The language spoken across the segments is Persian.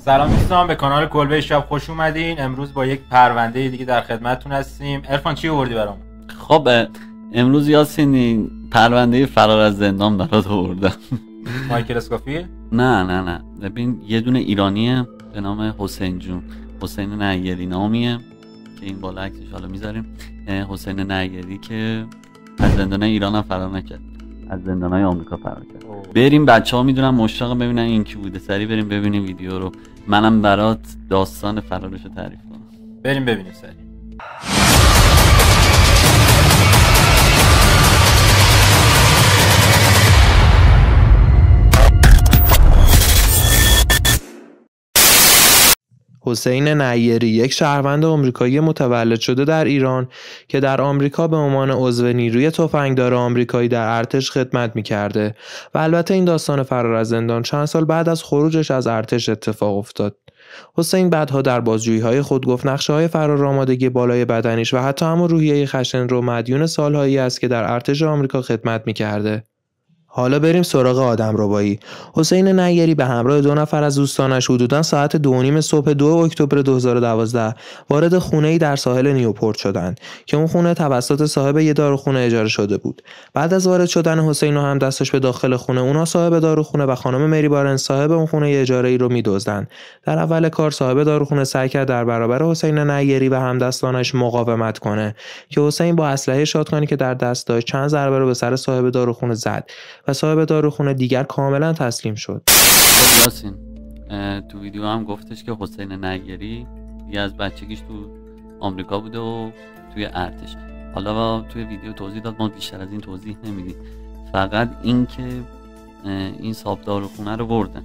سلام دوستان، به کانال کلبه شب خوش اومدین. امروز با یک پرونده دیگه در خدمتتون هستیم. عرفان چی آوردی برام؟ خب امروز یاسین پرونده فرار از زندان برات آوردم. مایکل اسکوفیلد؟ نه ببین، یه دونه ایرانیه به نام حسین جون، حسین نیری نامیه که این بالا عکسش حالا میذاریم. حسین نیری که از زندان ایران هم فرار نکرد، از زندان‌های آمریکا فرار کرد. بریم بچه‌ها میدونن مشتاق ببینن این کی بوده، سریع بریم ببینیم ویدیو رو، منم برات داستان فرارش رو تعریف کنم. بریم ببینیم سریع. حسین نیری یک شهروند آمریکایی متولد شده در ایران که در آمریکا به عنوان عضو نیروی تفنگدار آمریکایی در ارتش خدمت می‌کرده و البته این داستان فرار از زندان چند سال بعد از خروجش از ارتش اتفاق افتاد. حسین بعدها در بازجویی‌های خود گفت نقشه‌های فرارآمادگی بالای بدنیش و حتی همون روحیه خشن رو مدیون سالهایی است که در ارتش آمریکا خدمت می‌کرده. حالا بریم سراغ آدمربایی. حسین نیری به همراه 2 نفر از دوستانش حدوداً ساعت 2:30 صبح 2 اکتبر 2012 وارد خونه‌ای در ساحل نیوپورت شدند که اون خونه توسط صاحب یه داروخونه اجاره شده بود. بعد از وارد شدن حسین و همدستش به داخل خونه، اونا صاحب داروخونه و خانم مری بارنز صاحب اون خونه اجاره‌ای رو می‌دزدن. در اول کار صاحب داروخونه سعی کرد در برابر حسین نیری و همدستانش مقاومت کنه که حسین با اسلحه شاتگانی که در دست داشت چند ضربه رو به سر صاحب داروخونه زد و صاحب داروخونه دیگر کاملا تسلیم شد. خب یاسین تو ویدیو هم گفتش که حسین نیری یه از بچگیش تو آمریکا بوده و توی ارتش. حالا توی ویدیو توضیح داد، ما بیشتر از این توضیح نمیدیم، فقط این که این صاحب داروخونه رو بردن.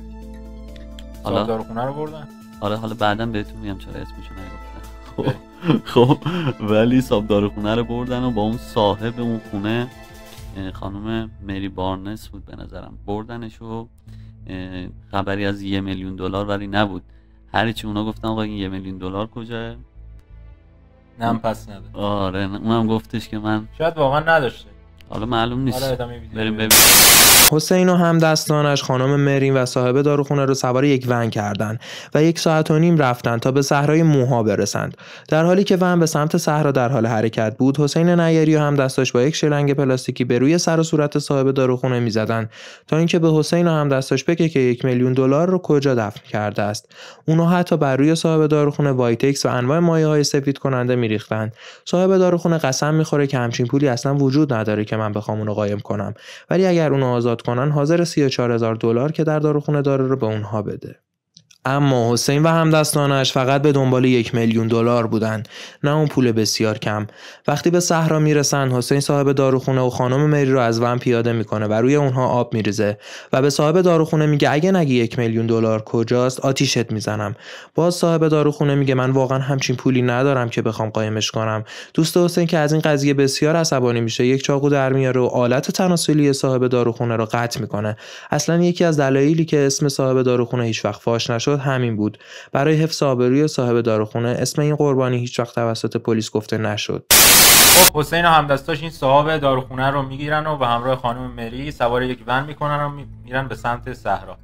صاحب داروخونه رو بردن؟ حالا بعداً بهتون میگم چرا اسمشو نگفتن. خب ولی صاحب داروخونه رو بردن و با اون صاحب اون خونه خانم مری بارنس بود به نظرم، بردنش و خبری از $1 میلیون ولی نبود. هرچی اونا گفتن آقا این $1 میلیون کجاه؟ نه پس نداره. آره اونم گفتش که من شاید واقعا نداشته، حالا معلوم نیست. بریم ببینیم. حسین و همدستانش خانم مرین و صاحب داروخونه رو سوار یک ون کردند و 1.5 ساعت رفتن تا به صحرای موها برسند. در حالی که ون به سمت صحرا در حال حرکت بود، حسین نیری و همدستاش با یک شلنگ پلاستیکی به روی سر و صورت صاحب داروخونه می‌زدن تا اینکه به حسین و همدستاش بگه که $1 میلیون رو کجا دفن کرده است. اونها حتی بر روی صاحب داروخونه وایتکس و انواع مایع‌های سفید کننده می‌ریختند. صاحب داروخونه قسم می‌خوره که همچین پولی اصلا وجود نداره که من بخوام اونو قایم کنم، ولی اگر اونو آزاد کنن حاضر $34,000 که در داروخونه داره رو به اونها بده. اما حسین و همدستانش فقط به دنبال $1 میلیون بودن، نه اون پول بسیار کم. وقتی به صحرا میرسن، حسین صاحب داروخونه و خانم مری رو از ون پیاده میکنه و روی اونها آب میریزه و به صاحب داروخونه میگه اگه نگی $1 میلیون کجاست آتیشت میزنم. باز صاحب داروخونه میگه من واقعا همچین پولی ندارم که بخوام قایمش کنم. دوست حسین که از این قضیه بسیار عصبانی میشه، یک چاقو در میاره و آلت تناسلی صاحب داروخونه رو قطع میکنه. اصلا یکی از دلایلی که اسم صاحب داروخونه هیچ وقت فاش نشد همین بود. برای حفظ آبروی صاحب داروخونه اسم این قربانی هیچ وقت توسط پلیس گفته نشد. خب حسین و همدستاش این صاحب داروخونه رو میگیرن و به همراه خانم مری سوار یک ون میکنن و میرن به سمت صحرا.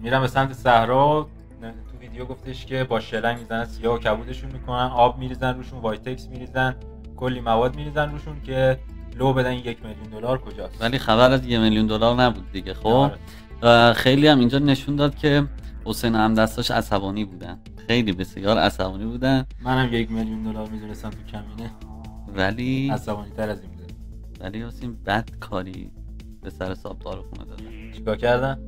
میرن به سمت صحرا. تو ویدیو گفتش که با شلنگ میزنن سیاه و کبودشون میکنن، آب میریزن روشون، وایتکس میریزن، کلی مواد میریزن روشون که لو بدن $1 میلیون کجاست. ولی خبر از $1 میلیون نبود دیگه. خب خیلی هم اینجا نشون داد که حسین همدستاش عصبانی بودن، خیلی بسیار عصبانی بودن. منم $1 میلیون میدونستم تو کمینه، ولی عصبانی تر از این بوده. ولی حسین بد کاری به سر صاحب داروخونه دادن. چیکار کردن؟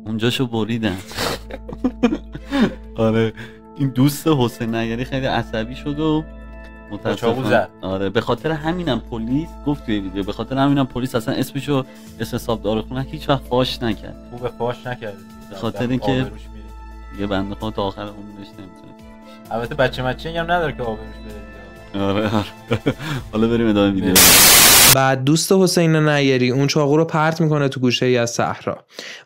اونجاشو بریدن. آره این دوست حسین نیری خیلی عصبی شد و متاسفانه آره به خاطر همینم پلیس گفت توی ویدیو، به خاطر همینم پلیس اصلا اسمشو اسم صاحب داروخونه هیچ وقت فاش نکرد. خوبه فاش نکرد به خاطر اینکه یه بنده خدا تا آخر عمرش نمیتونه. البته بچه هم نداره که آبروش بره. آره حالا بریم ادامه ویدیو. بعد دوست حسین نیری اون چاقو رو پرت میکنه تو گوشه ای از صحرا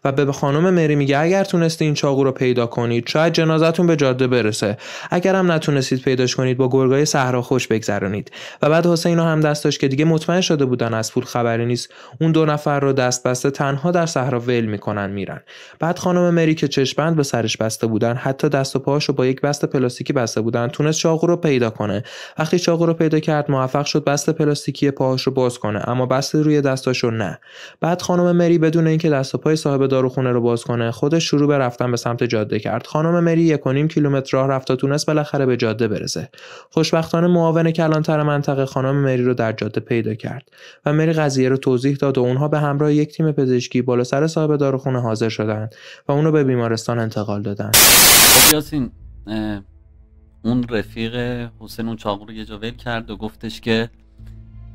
و به خانم مری میگه اگر تونستی این چاقو رو پیدا کنید شاید جنازتون به جاده برسه، اگر هم نتونستید پیداش کنید با گرگای صحرا خوش بگذرونید. و بعد حسین و همدستاش که دیگه مطمئن شده بودن از پول خبری نیست، اون 2 نفر رو دست بسته تنها در صحرا ول میکنن میرن. بعد خانم مری که چشم‌بند به سرش بسته بودن، حتی دست و پاهاشو با یک بسته پلاستیکی بسته بودن، تونست چاقو رو پیدا کنه. وقتی چاقو رو پیدا کرد موفق شد بسته پلاستیکی پاهاش رو باز کنه، اما بسته روی دستاشو نه. بعد خانم مری بدون اینکه دست و پای صاحب داروخونه رو باز کنه خودش شروع به رفتن به سمت جاده کرد. خانم مری 1.5 کیلومتر راه رفت تا تونست بالاخره به جاده برسه. خوشبختانه معاون کلانتر منطقه خانم مری رو در جاده پیدا کرد و مری قضیه رو توضیح داد و اونها به همراه یک تیم پزشکی بالا سر صاحب داروخونه حاضر شدند و اونو به بیمارستان انتقال دادن. خب یاسین، اون رفیق حسین اون چاقو رو یه جا ول کرد و گفتش که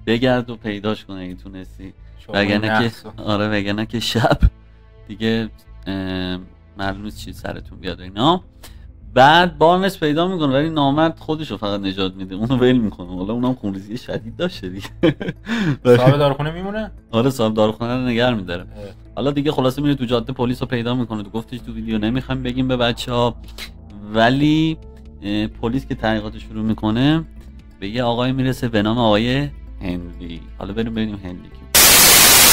بگرد و پیداش کنه اگه تونستی، وگرنه که شب دیگه معلوم نیست چی سرتون بیاد اینا. بعد بارنس پیدا میکنه ولی نامرد خودشو فقط نجات میده، اونو ول میکنه. حالا اونم خونریزی شدید داشته دیگه. صاحب داروخونه میمونه؟ آره صاحب داروخونه رو نگه میداره. حالا دیگه خلاصه میره تو جاده، پلیس رو پیدا میکنه. تو گفتش تو ویدیو نمیخوایم بگیم به بچه‌ها، ولی پلیس که تحقیقات شروع میکنه به یه آقای میرسه به نام آقای هنری. حالا بریم ببینیم هنری کی.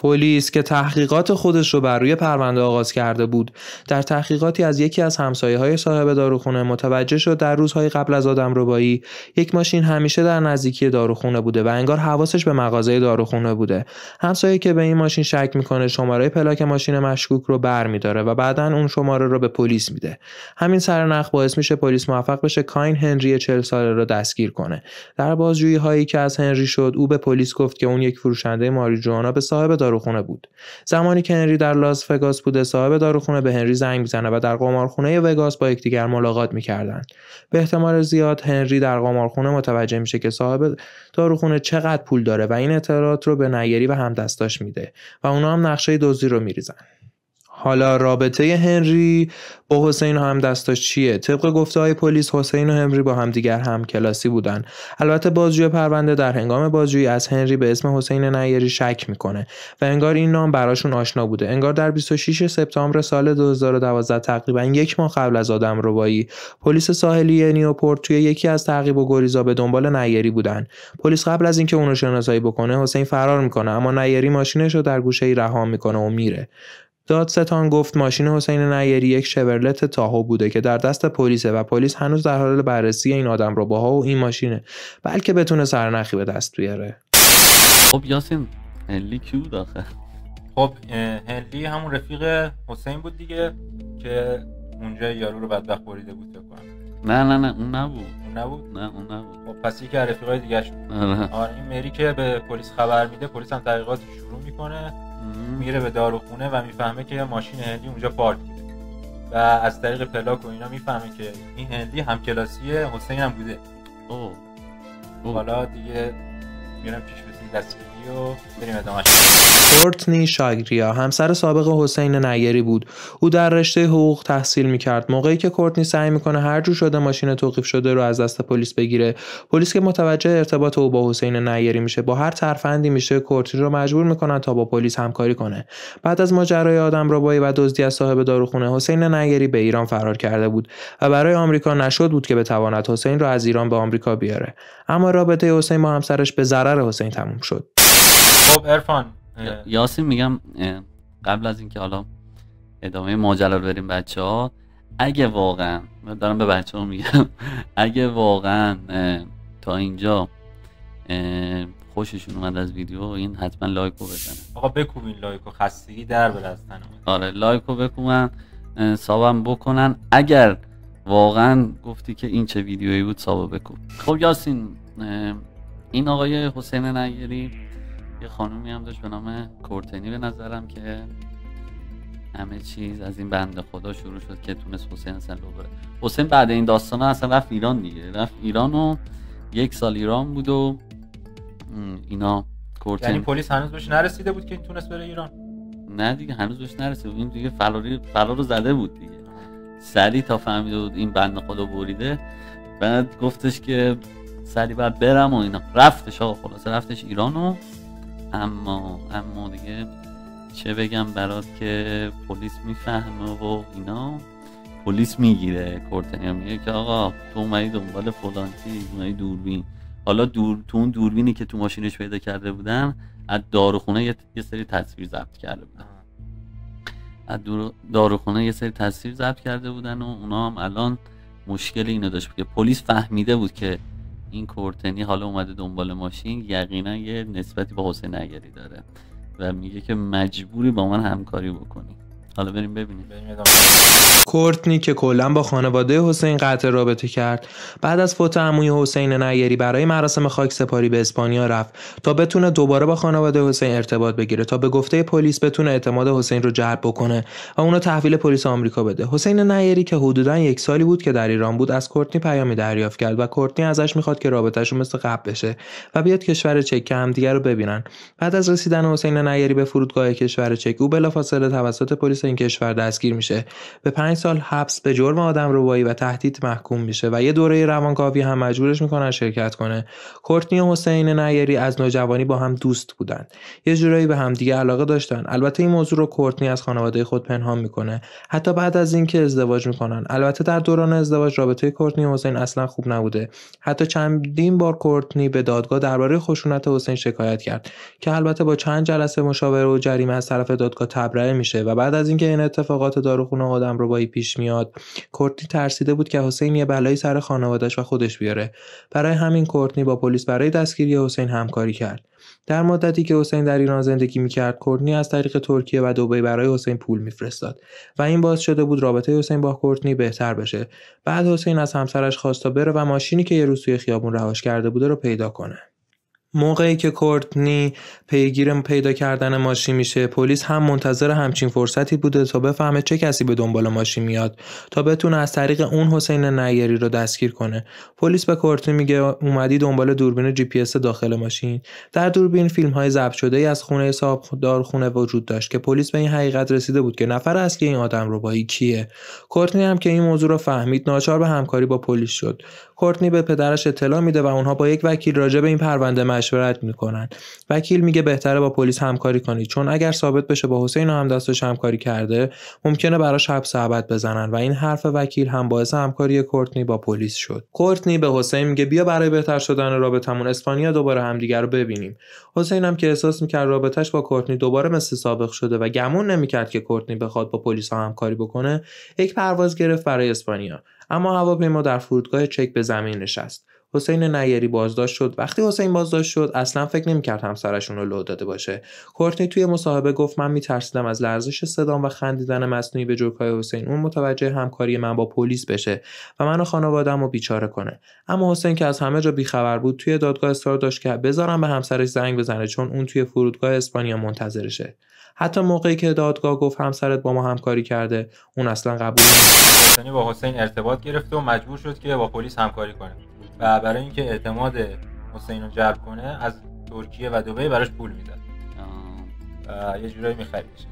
پلیس که تحقیقات خودش رو بر روی پرونده آغاز کرده بود، در تحقیقاتی از یکی از همسایه‌های صاحب داروخونه متوجه شد در روزهای قبل از آدمربایی یک ماشین همیشه در نزدیکی داروخونه بوده و انگار حواسش به مغازه داروخونه بوده. همسایه که به این ماشین شک میکنه شماره پلاک ماشین مشکوک رو برمی‌داره و بعداً اون شماره رو به پلیس میده. همین سرنخ باعث میشه پلیس موفق بشه کاین هنری 40 ساله رو دستگیر کنه. در بازجویی‌هایی که از هنری شد، او به پلیس گفت که اون یک فروشنده ماریجوانا به صاحب داروخونه بود. زمانی که هنری در لاس وگاس بوده، صاحب داروخونه به هنری زنگ میزنه و در قمارخونه وگاس با یکدیگر ملاقات میکردن. به احتمال زیاد هنری در قمارخونه متوجه میشه که صاحب داروخونه چقدر پول داره و این اطلاعات رو به نیری و همدستاش میده و اونا هم نقشه دزدی رو میریزن. حالا رابطه هنری با حسین و همدستاش چیه؟ طبق گفته‌های پلیس حسین و هنری با همدیگر هم کلاسی بودن. البته بازجوی پرونده در هنگام بازجویی از هنری به اسم حسین نیری شک میکنه و انگار این نام براشون آشنا بوده. انگار در 26 سپتامبر سال 2012 تقریبا 1 ماه قبل از آدمربایی، پلیس ساحلی نیوپورت توی یکی از تعقیب و گریزا به دنبال نیری بودن. پلیس قبل از اینکه اونو شناسایی بکنه حسین فرار میکنه، اما نیری ماشینش رو در گوشه‌ای رها میکنه و میره. دادستان گفت ماشین حسین نیری یک شورلت تاهو بوده که در دست پلیسه و پلیس هنوز در حال بررسی این آدمرباها و این ماشینه، بلکه بتونه سرنخی به دست بیاره. خب یاسین، هنری کی بود آخه؟ خب هنری همون رفیق حسین بود دیگه که اونجا یارو رو بدبخت بریده بود فکر کنم. نه اون نبود. اون نبود. خب پس یکی از رفیقای دیگه شد. این مری که به پلیس خبر میده، پلیس هم تحقیقات شروع میکنه. میره به داروخونه و میفهمه که ماشین هندی اونجا پارک بوده و از طریق پلاک و اینا میفهمه که این هندی همکلاسی حسین هم بوده. حالا دیگه میرم پیش بزنی دستگیری و بریم ادامهش. کورتنی شاگریا همسر سابق حسین نیری بود. او در رشته حقوق تحصیل میکرد. موقعی که کورتنی سعی میکنه هر جور شده ماشین توقیف شده رو از دست پلیس بگیره، پلیس که متوجه ارتباط او با حسین نیری میشه، با هر ترفندی میشه کورتنی رو مجبور میکنن تا با پلیس همکاری کنه. بعد از ماجرای آدمربایی و دزدی از صاحب داروخونه، حسین نیری به ایران فرار کرده بود و برای آمریکا نشد بود که بتواند حسین رو از ایران به آمریکا بیاره. اما رابطه حسین با همسرش به ضرر حسین تموم شد. خب عرفان، یاسین میگم قبل از اینکه حالا ادامه ماجرا رو بریم بچه‌ها، اگه واقعا دارم به بچه‌ها میگم اگه واقعا تا اینجا خوششون اومد از ویدیو، این حتما لایکو بزنن. آقا بکوبین لایکو، خستگی در بره از تنم. آره لایکو بکوبن، سابم بکنن. اگر واقعا گفتی که این چه ویدیویی بود، سابو بکوب. خب یاسین، این آقای حسین نیری یه خانومی هم داشت به نام کورتنی به نظرم که همه چیز از این بنده خدا شروع شد که تونست حسین اصلا رو بره. حسین بعد این داستانه اصلا رفت ایران دیگه، رفت ایران و 1 سال ایران بود و اینا. کورتنی یعنی پلیس هنوز بهش نرسیده بود که این تونست بره ایران؟ نه دیگه هنوز بهش نرسیده بود. این دیگه فرار رو زده بود دیگه، سریع تا فهمیده بود این بنده خدا بریده. بعد گفتش که سری بعد برم و اینا. رفتش آقا، خلاصه رفتش ایرانو. اما دیگه چه بگم برات که پلیس میفهمه و اینا، پلیس میگیره کورتنی، میگه که آقا تو اومدی دنبال فلان چیز، اومدی دوربین. حالا تو اون دوربینی که تو ماشینش پیدا کرده بودن از داروخونه یه سری تصویر ضبط کرده بودن، از داروخونه یه سری تصویر ضبط کرده بودن و اونا هم الان مشکل اینو داشت که پلیس فهمیده بود که این کورتنی حالا اومده دنبال ماشین، یقینا یه نسبتی با حسین نیری داره و میگه که مجبوری با من همکاری بکنی. حالا بریم ببینیم. کورتنی که کلا با خانواده حسین قطع رابطه کرد، بعد از فوت عموی حسین نیری برای مراسم خاکسپاری به اسپانیا رفت تا بتونه دوباره با خانواده حسین ارتباط بگیره تا به گفته پلیس بتونه اعتماد حسین رو جلب بکنه و اونو تحویل پلیس آمریکا بده. حسین نیری که حدوداً 1 سالی بود که در ایران بود از کورتنی پیامی دریافت کرد و کورتنی ازش میخواد که رابطه‌شو مثل قبل بشه و بیاد کشور چک که همدیگه رو ببینن. بعد از رسیدن حسین نیری به فرودگاه کشور چک، او بلافاصله توسط پلیس این کشور دستگیر میشه، به 5 سال حبس به جرم آدمربایی و تهدید محکوم میشه و یه دوره روانکاوی هم مجبورش میکنن شرکت کنه. کورتنی و حسین نیری از نوجوانی با هم دوست بودن، یه جورایی به هم دیگه علاقه داشتن. البته این موضوع رو کورتنی از خانواده خود پنهان میکنه حتی بعد از اینکه ازدواج میکنن. البته در دوران ازدواج رابطه کورتنی و حسین اصلا خوب نبوده. حتی چندین بار کورتنی به دادگاه درباره خشونت حسین شکایت کرد که البته با چند جلسه مشاوره و جریمه از طرف دادگاه تبرئه میشه و بعد از اینکه این اتفاقات داروخونه و آدمربایی پیش میاد، کورتنی ترسیده بود که حسین یه بلایی سر خانواده‌اش و خودش بیاره. برای همین کورتنی با پلیس برای دستگیری حسین همکاری کرد. در مدتی که حسین در ایران زندگی میکرد، کورتنی از طریق ترکیه و دبی برای حسین پول میفرستاد و این باعث شده بود رابطه حسین با کورتنی بهتر بشه. بعد حسین از همسرش خواست تا بره و ماشینی که یه روز توی خیابون رهاش کرده بوده رو پیدا کنه. موقعی که کورتنی پیگیر پیدا کردن ماشین میشه، پلیس هم منتظر همچین فرصتی بوده تا بفهمه چه کسی به دنبال ماشین میاد تا بتونه از طریق اون حسین نیری رو دستگیر کنه. پلیس به کورتنی میگه اومدی دنبال دوربین جی پی اس داخل ماشین. در دوربین فیلم‌های ضبط شده ای از خونه صاحب دارخونه وجود داشت که پلیس به این حقیقت رسیده بود که نفر اصلی این آدمربایی کیه. کورتنی هم که این موضوع رو فهمید، ناچار به همکاری با پلیس شد. کورتنی به پدرش اطلاع میده و اونها با یک وکیل راجع به این پرونده مشورت میکنن. وکیل میگه بهتره با پلیس همکاری کنید چون اگر ثابت بشه با حسین و همدستش همکاری کرده، ممکنه براش حبس ابد بزنن و این حرف وکیل هم باعث همکاری کورتنی با پلیس شد. کورتنی به حسین میگه بیا برای بهتر شدن رابطمون اسپانیا دوباره همدیگه رو ببینیم. حسین هم که احساس میکرد رابطش با کورتنی دوباره مثل سابق شده و گمون نمیکرد که کورتنی بخواد با پلیس همکاری بکنه، یک پرواز گرفت برای اسپانیا. اما هواپیما در فرودگاه چک به زمین نشست. حسین نیری بازداشت شد. وقتی حسین بازداشت شد اصلا فکر نمی‌کرد همسرشون رو لو داده باشه. کورتنی توی مصاحبه گفت من می‌ترسیدم از لرزش صدام و خندیدن مصنوعی به جوک‌های حسین اون متوجه همکاری من با پلیس بشه و منو خانواده‌مو بیچاره کنه. اما حسین که از همه جا بیخبر بود توی دادگاه اصرار داشت که بذارم به همسرش زنگ بزنه چون اون توی فرودگاه اسپانیا منتظرشه. حتی موقعی که دادگاه گفت همسرت با ما همکاری کرده، اون اصلا قبول نکرد. یعنی با حسین ارتباط گرفت و مجبور شد که با پلیس همکاری کنه و برای اینکه اعتماد حسین رو جلب کنه از ترکیه و دبی براش پول میداد و یه جورایی می‌خریدش.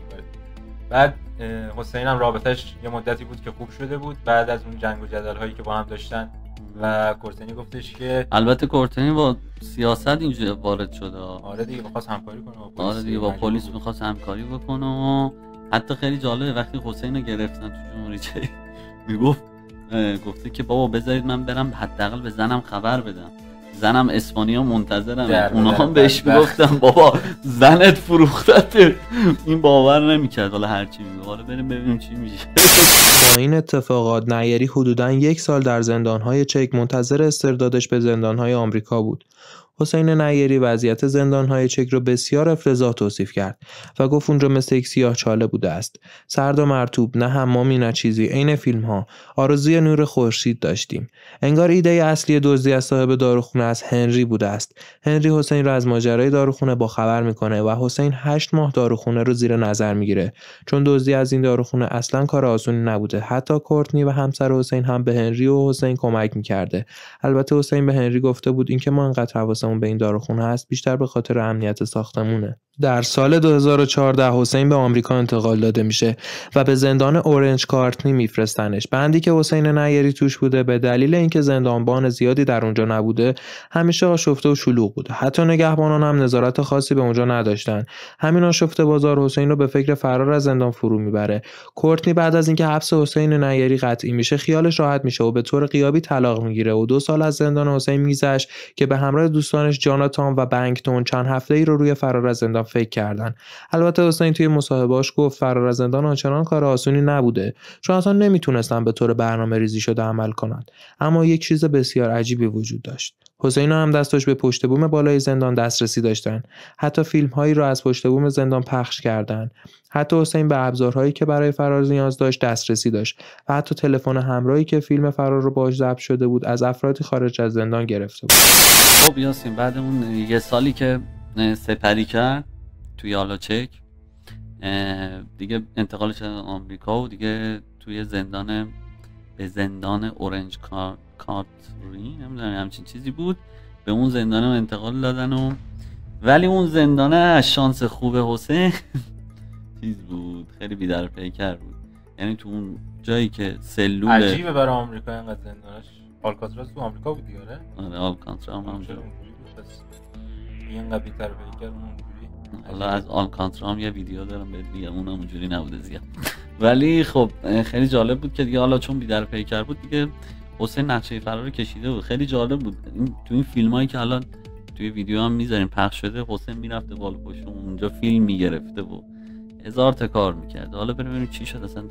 بعد حسین هم رابطش یه مدتی بود که خوب شده بود بعد از اون جنگ و جدل هایی که با هم داشتن و کورتنی گفتش که البته کورتنی با سیاست اینجا وارد شده. آره دیگه می‌خواست همکاری کنه با پلیس. آره دیگه با پلیس می‌خواست همکاری بکنه و حتی خیلی جالبه وقتی حسین رو گرفتن تو جمهوری چک گفته که بابا بذارید من برم حداقل به زنم خبر بدم، زنم اسپانیا منتظرم. اونا هم بهش میگفتن بابا زنت فروختته. این باور نمیکرد. حالا هرچی میگه حالا بریم ببینیم چی میشه. با این اتفاقات نیری حدوداً 1 سال در زندان‌های چک منتظر استردادش به زندان‌های آمریکا بود. حسین نیری وضعیت زندان‌های چک رو بسیار افتضاح توصیف کرد و گفت اونجا مثل یک سیاه‌چاله بوده است. سرد و مرطوب، نه حمامی نه چیزی، عین فیلم‌ها. آرزوی نور خورشید داشتیم. انگار ایده اصلی دزدی از صاحب داروخونه از هنری بوده است. هنری حسین رو از ماجرای داروخونه با خبر میکنه و حسین 8 ماه داروخونه رو زیر نظر میگیره چون دزدی از این داروخونه اصلا کار آسونی نبوده. حتی کورتنی و همسر حسین هم به هنری و حسین کمک میکرده. البته حسین به هنری گفته بود اینکه ما انقدر حواسمون به این داروخونه هست بیشتر به خاطر امنیت ساختمونه. در سال 2014 حسین به آمریکا انتقال داده میشه و به زندان اورنج کارتنی میفرستنش. بندی که حسین نیری توش بوده به دلیل اینکه زندانبان زیادی در اونجا نبوده همیشه آشفته و شلوغ بوده. حتی نگهبانان هم نظارت خاصی به اونجا نداشتن. همین آشفته بازار حسین رو به فکر فرار از زندان فرو میبره. کورتنی بعد از اینکه حبس حسین نیری قطعی میشه خیالش راحت میشه و به طور غیابی طلاق میگیره و 2 سال از زندان حسین میگذشت که به همراه دوستانش جاناتان و بنگتون چند هفته‌ای رو روی فرار از زندان فکر کردن. البته حسین توی مصاحبه‌اش گفت فرار از زندان آنچنان کار آسونی نبوده چون اصلا نمیتونستن به طور برنامه‌ریزی شده عمل کنن. اما یک چیز بسیار عجیبی وجود داشت. حسین هم دستش به پشت بوم بالای زندان دسترسی داشتن. حتی فیلم‌هایی رو از پشت بوم زندان پخش کردن. حتی حسین به ابزارهایی که برای فرار نیاز داشت دسترسی داشت و حتی تلفن همراهی که فیلم فرار رو باهاش ضبط شده بود از افرادی خارج از زندان گرفته بود. خب یاسین بعد اون 1 سالی که سپری کرد توی آلاچک دیگه انتقالش آمریکا و دیگه توی زندان اورنج کارتری نمیدونم همچین چیزی بود به اون زندان انتقال دادن ولی اون زندان از شانس خوب حسین چیز بود خیلی بی‌در پیکر بود. یعنی تو اون جایی که سلول عجیبه برای آمریکا اینقدر زندانش. آلکاتراز تو آمریکا بود دیگه آره آلکاترا هم اونجا اینقدر بی‌در پیکر اونجوری. حالا از آلکاترا هم یه ویدیو دارم بهت میگم اونم اونجوری نبوده زیاد. ولی خب خیلی جالب بود که دیگه حالا چون بی‌در پیکر بود دیگه حسین نقشه فرار کشیده بود. خیلی جالب بود تو این فیلمایی که الان توی ویدیو هم میذاریم پخش شده حسین میرفته بالا پشت اونجا فیلم میگرفته و هزار تا کار میکرد. حالا ببینیم چی شد اصلا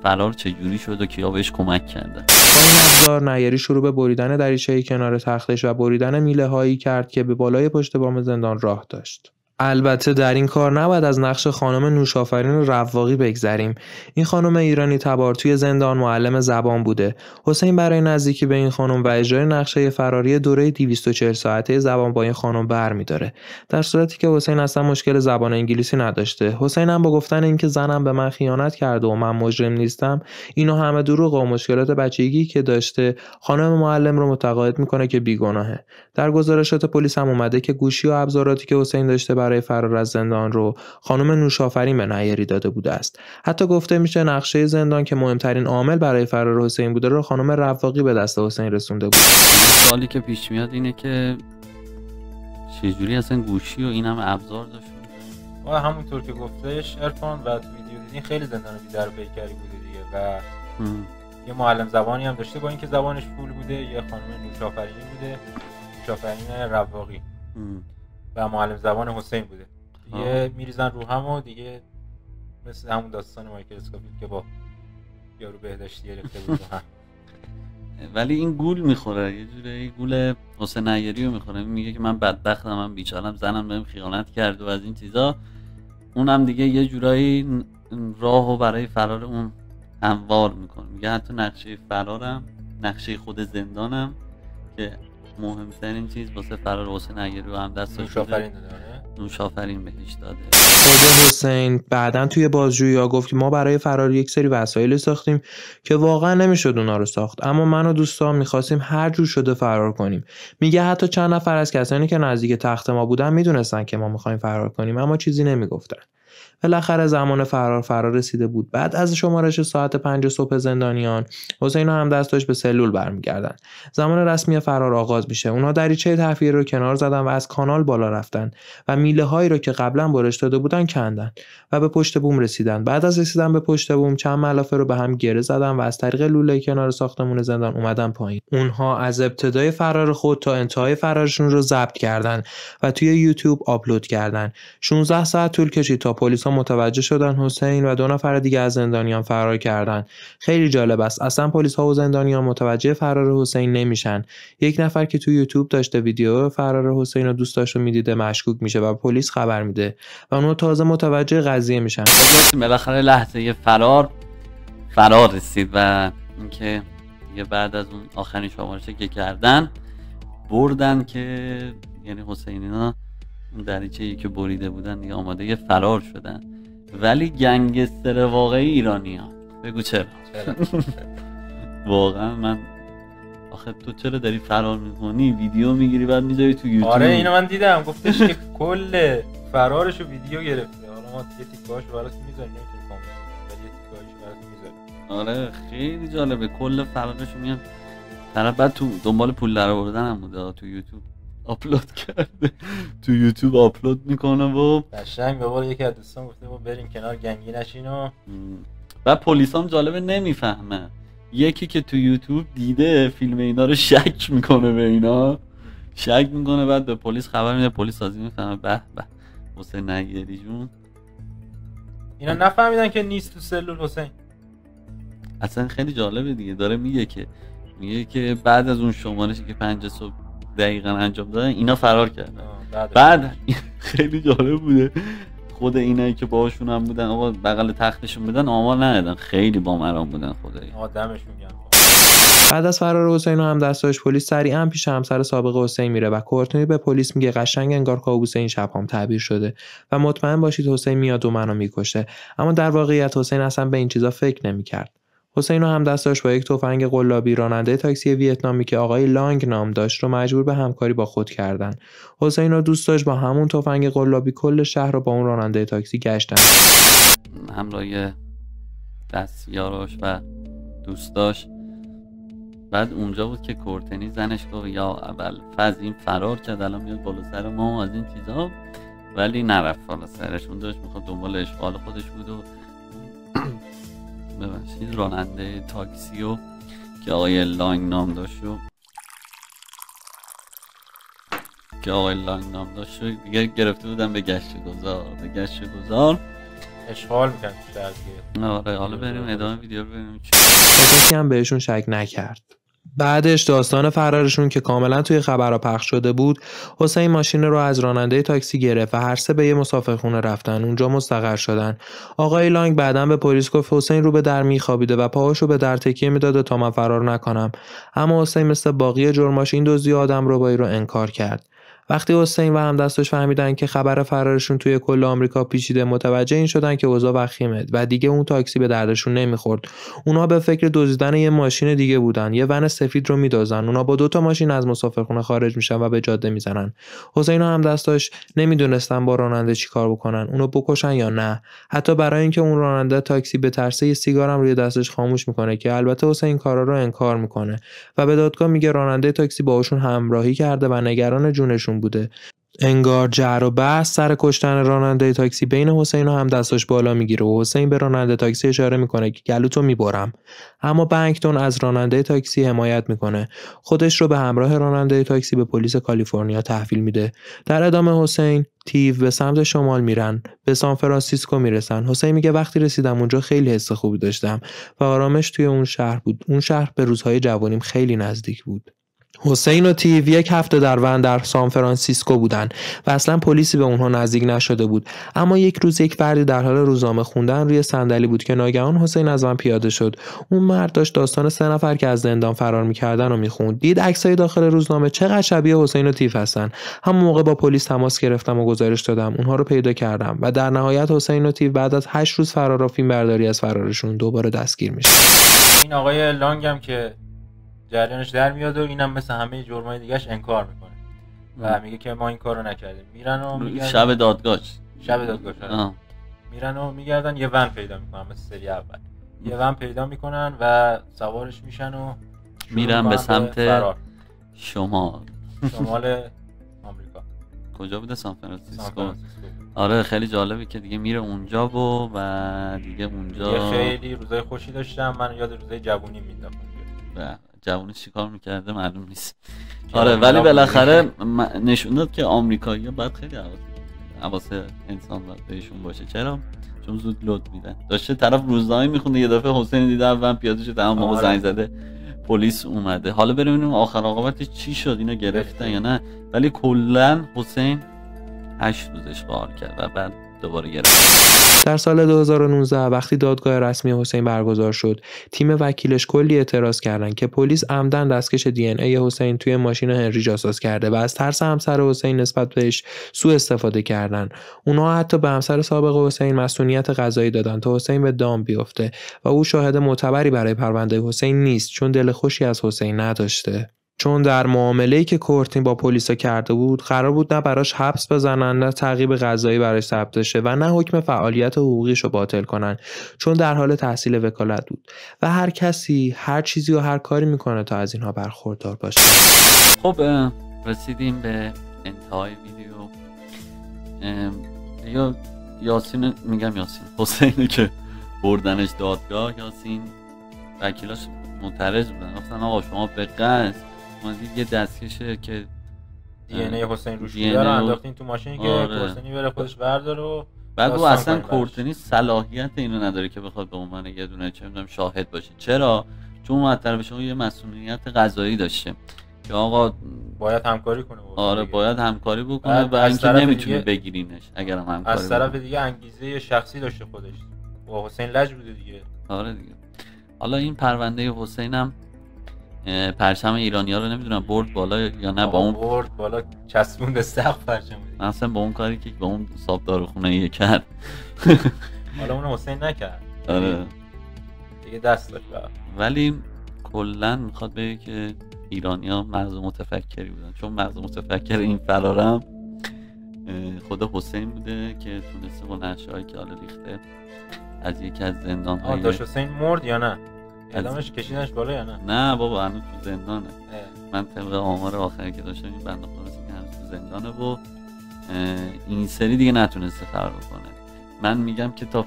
فرار چجوری شد و کیا بهش کمک کردن. با این ابزار نیری شروع به بریدن دریچه کنار تختش و بریدن میله هایی کرد که به بالای پشت بام زندان راه داشت. البته در این کار نباید از نقش خانم نوشافرین رواقی بگذریم. این خانم ایرانی تبار توی زندان معلم زبان بوده. حسین برای نزدیکی به این خانم و اجرای نقشه فراری دوره 240 ساعته زبان با این خانم برمی‌داره. در صورتی که حسین اصلا مشکل زبان انگلیسی نداشته. حسین هم با گفتن اینکه زنم به من خیانت کرده و من مجرم نیستم، اینو همه دروغ و مشکلات بچگی که داشته، خانم معلم رو متقاعد میکنه که بیگناهه. در گزارشات پلیس هم اومده که گوشی و ابزاراتی که حسین داشته برای فرار از زندان رو خانم نوشافرین به نیری داده بوده است. حتی گفته میشه نقشه زندان که مهمترین عامل برای فرار حسین بوده رو خانم رواقی به دست حسین رسونده بود. سوالی که پیش میاد اینه که چجوری اصلا گوشی و این هم ابزار داشت؟ همونطور که گفتش عرفان و تو ویدیو دیدین خیلی زندان بی‌در پیکری بوده دیگه و یه معلم زبانی هم داشته با اینکه زبانش فول بوده. یه خانم نوشافرینی بوده، نوشافرین رواقی و معلم زبان حسین بوده. دیگه میریزن رو هم و دیگه مثل همون داستان مایکل اسکوفیلد که با یارو بهداشتی گرفته بود هم. ولی این گول میخوره یه جوری گول حسین نیری رو میخوره. میگه که من بدبختم، من بیچارم، زنم بهم خیانت کرد و از این چیزا. اونم دیگه یه جورایی راهو برای فرار اون هموار میکنه. میگه حتی نقشه فرارم، نقشه خود زندانم که مهمترین چیز واسه فرار حسین نیری رو هم دستش بوده. نوشافرین بهش داده. خود حسین بعداً توی بازجویی‌ها گفت که ما برای فرار یک سری وسایل ساختیم که واقعا نمیشد اونا رو ساخت، اما من و دوستام می‌خواستیم هر جور شده فرار کنیم. میگه حتی چند نفر از کسانی که نزدیک تخت ما بودن میدونستن که ما می‌خوایم فرار کنیم اما چیزی نمیگفتن. بالاخره زمان فرار رسیده بود. بعد از شمارش ساعت 5 صبح زندانیان، حسین و همدستاش به سلول برمیگردن. زمان رسمی فرار آغاز میشه. اونها دریچه تحویل رو کنار زدن و از کانال بالا رفتن و میله هایی رو که قبلا برش داده بودن کندن و به پشت بوم رسیدن. بعد از رسیدن به پشت بوم چند ملافه رو به هم گره زدن و از طریق لوله کنار ساختمون زندان اومدن پایین. اونها از ابتدای فرار خود تا انتهای فرارشون رو ضبط کردن و توی یوتیوب آپلود کردن. 16 ساعت طول کشید تا پلیسا متوجه شدن حسین و 2 نفر دیگه از زندانیان فرار کردن. خیلی جالب است. اصلا پلیس‌ها و زندانیان متوجه فرار حسین نمیشن. یک نفر که تو یوتیوب داشته ویدیو فرار حسین رو دوست داشت و میدیده مشکوک میشه و پلیس خبر میده و اونها تازه متوجه قضیه میشن. بالاخره لحظه فرار رسید و اینکه دیگه بعد از اون آخرین شمارشی که کردن بردن که یعنی حسینینا اون دریچه‌ای که بریده بودن دیگه آماده یه فرار شدن. ولی گنگستر واقعی ایرانیان بگو چرا؟ واقعا من آخه تو چرا داری فرار میکنی؟ ویدیو میگیری بعد میذاری تو یوتیوب. آره اینو من دیدم، گفتش که کل فرارشو ویدیو گرفته. حالا ما یه تیکاشو براش میذاریم، نمیتونیم کامل ولی یه تیکایشو براش میذاریم. آره خیلی جالبه کل فرارشو میان طرف بعد تو دنبال پول در آوردن هم بوده، تو یوتیوب آپلود کرده، تو یوتیوب آپلود میکنه و قشنگ به قول یکی از دوستان گفته بریم کنار گنگی نشین و بعد پلیس هم جالبه نمیفهمه، یکی که تو یوتیوب دیده فیلم اینا رو شک میکنه به اینا، شک میکنه بعد به پلیس خبر میده، پلیس سازی میفهمه به به حسین نیری جون. اینا نفهمیدن که نیست تو سلول حسین. اصلا خیلی جالبه دیگه، داره میگه که بعد از اون شمارشی که 5 صبح دقیقاً انجام دادن اینا فرار کردن. بعد خیلی جالب بوده خود اینایی که باهاشون هم بودن آقا بغل تختشون بودن آمار ندادن، خیلی بامرام بودن خدایی. آدمشون گرم. بعد از فرار حسین و همدستاش پلیس سریعا پیش همسر سابق حسین میره و کورتنی به پلیس میگه قشنگ انگار کابوس این شب هم تعبیر شده و مطمئن باشید حسین میاد و منو میکشه. اما در واقعیت حسین اصلا به این چیزا فکر نمیکرد. حسین و همدستاش با یک تفنگ قلابی راننده تاکسی ویتنامی که آقای لانگ نام داشت رو مجبور به همکاری با خود کردن. حسین رو دوست داشت با همون تفنگ قلابی کل شهر رو با اون راننده تاکسی گشتن. همراه دستیاراش و دوستاش. بعد اونجا بود که کورتنی زنش گفت یا اول فز این فرار کرد الان میاد بالا سر ما از این چیزا، ولی نرفت بالا سرش، اون داشت میخواد دنبال اشغال خودش بود و ببخشید راننده تاکسی و که آقای لانگ نام داشت دیگه گرفته بودن به گشت گذار اشغال میکنن تو شهر دیگه. آره حالا بریم ادامه ویدیو رو ببینیم چی. کسی هم بهشون شک نکرد. بعدش داستان فرارشون که کاملا توی خبرها پخش شده بود، حسین ماشین رو از راننده تاکسی گرفت و هر سه به یه مسافرخونه رفتن، اونجا مستقر شدن. آقای لانگ بعداً به پلیس گفت حسین رو به در میخوابیده و پاهاشو به در تکیه میداده تا من فرار نکنم، اما حسین مثل باقی جرماش این دزدی آدمربایی رو انکار کرد. وقتی حسین و همدستاش فهمیدن که خبر فرارشون توی کل آمریکا پیچیده، متوجه این شدن که اوضاع وخیمه و دیگه اون تاکسی به دردشون نمیخورد. اونا به فکر دزدیدن یه ماشین دیگه بودن، یه ون سفید رو میدزدن. اونا با 2 ماشین از مسافرخونه خارج میشن و به جاده میزنن. حسین و همدستاش نمیدونستن با راننده چیکار بکنن، اونو بکشن یا نه. حتی برای اینکه اون راننده تاکسی به ترسه یه سیگارم روی دستش خاموش میکنه که البته حسین این کارا رو انکار میکنه و به دادگاه میگه راننده تاکسی باهاشون همراهی کرده و نگران جونشون بوده. انگار جر و بحث سر کشتن راننده تاکسی بین حسین و همدستاش بالا میگیره و حسین به راننده تاکسی اشاره میکنه که گلوتو میبرم، اما بنکتون از راننده تاکسی حمایت میکنه، خودش رو به همراه راننده تاکسی به پلیس کالیفرنیا تحویل میده. در ادامه حسین تیو به سمت شمال میرن، به سان فرانسیسکو میرسن. حسین میگه وقتی رسیدم اونجا خیلی حس خوبی داشتم و آرامش توی اون شهر بود. اون شهر به روزهای جوانیم خیلی نزدیک بود. حسین و تیو 1 هفته در ون در سان فرانسیسکو بودن و اصلا پلیسی به اونها نزدیک نشده بود، اما یک روز یک فردی در حال روزنامه خوندن روی صندلی بود که ناگهان حسین از ون پیاده شد. اون مرد داشت داستان 3 نفر که از زندان فرار می‌کردن رو می‌خوند. دید عکسای داخل روزنامه چقدر شبیه حسین و تیو هستن. همون موقع با پلیس تماس گرفتم و گزارش دادم، اونها رو پیدا کردم و در نهایت حسین و تیو بعد از 8 روز فرار و فیلمبرداری از فرارشون دوباره دستگیر میشن. این آقای لانگ هم که جریانش در میاد و اینم مثل همه جرمای دیگه‌اش انکار میکنه و میگه که ما این کارو نکردیم. میرن و میگن شب دادگاه میرن و میگردن یه ون پیدا میکنن مثل سری اول. یه ون پیدا میکنن و سوارش میشن و میرن به سمت شمال آمریکا. کجا بوده؟ سان فرانسیسکو. آره خیلی جالبه که دیگه میره اونجا و دیگه اونجا خیلی روزای خوشی داشتم. من یاد روزای جوونی میندازم. جوونی چیکار میکرده معلوم نیست. آره ولی بالاخره نشون داد که آمریکایی‌ها باید خیلی حواس انسان باید بهشون باشه. چرا؟ چون زود لود میدن. داشته طرف روزنامه میخونه یه دفعه حسین دیده اول پیاده شد، تمام موقع زنگ زده پلیس اومده. حالا ببینیم آخر عاقبتش چی شد، اینا گرفتن یا نه. ولی کلا حسین 8 روز اشغال کرد و بعد دوباره گرفت. در سال 2019 وقتی دادگاه رسمی حسین برگزار شد، تیم وکیلش کلی اعتراض کردن که پلیس عمدن دستکش DNA حسین توی ماشین هنری جاساز کرده و از ترس همسر حسین نسبت بهش سوء استفاده کردن. اونها حتی به همسر سابق حسین مسئولیت قضایی دادن تا حسین به دام بیفته و او شاهد معتبری برای پرونده حسین نیست چون دل خوشی از حسین نداشته. چون در معامله‌ای که کورتنی با پلیسا کرده بود قرار بود نه براش حبس بزنن نه تعقیب قضایی براش ثبت شه و نه حکم فعالیت حقوقیش رو باطل کنن چون در حال تحصیل وکالت بود و هر کسی هر چیزی و هر کاری میکنه تا از اینها برخوردار باشه. خب رسیدیم به انتهای ویدیو. یا یاسین حسینی که بردنش دادگاه، یاسین وکیلاش معترض بودن، گفتن آقا شما به قصد اومدید یه دستکشه که DNA حسین روش بوده رو انداختین تو ماشینی که کورتنی بره خودش برداره و بعد او اصلا کورتنی صلاحیت اینو نداره که بخواد به عنوان یه دونه چه میدونم شاهد باشه. چرا؟ چون معترف شما یه مسئولیت قضایی داشته که آقا باید همکاری کنه. آره باید همکاری بکنه و اینکه نمیتونه بگیرینش اگر هم همکاری از طرف دیگه انگیزه شخصی داشته خودش و حسین لج بوده دیگه. آره دیگه. حالا این پرونده حسین هم پرچم ایرانی‌ها رو نمیدونم برد بالا یا نه، با اون برد بالا چسبوند سقف پرچم دیگه. اصلا با اون کاری که با اون صاحب داروخونه کرد حالا اون حسین نکرد. آره دیگه دست داشت. ولی کلا میخواد بگه که ایرانی‌ها مغز متفکری بودن، چون مغز متفکر این فرارم خود حسین بوده که تونسته با نقشه‌هایی که حالا ریخته از یکی از زندان‌های داشت. حسین مرد یا نه؟ اعدامش کشیدنش بالا یا نه؟ نه بابا هنوز تو زندانه. من طبق آمار آخری که داشتم این بنده خدا که هنوز تو زندانه و این سری دیگه نتونسته فرار بکنه. من میگم که تا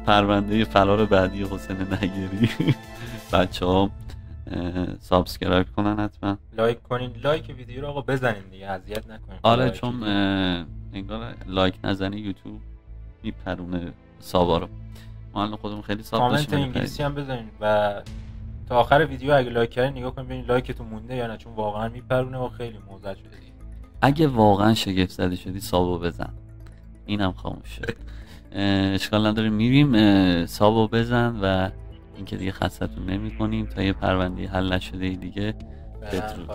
پرونده فرار بعدی حسین نیری بچه‌ها سابسکرایب کنن، حتما لایک کنین، لایک ویدیو رو آقا بزنین دیگه، اذیت نکنین. آره چون انگار لایک نزنی یوتیوب میپرونه سابا رو. ما الان خودمون خیلی ساب داشتیم. کامنت انگلیسی هم بزنین و تا آخر ویدیو اگه لایک کردین نگاه کنین ببینین لایکتون مونده یا نه، چون واقعا میپرونه و خیلی موزه شده دیگه. اگه واقعا شگفت زده شدی سابو بزن. اینم خاموش شد. اشکال نداره، میریم سابو بزن و اینکه دیگه خستتون نمی‌کنیم تا یه پرونده حل نشده دیگه بترون.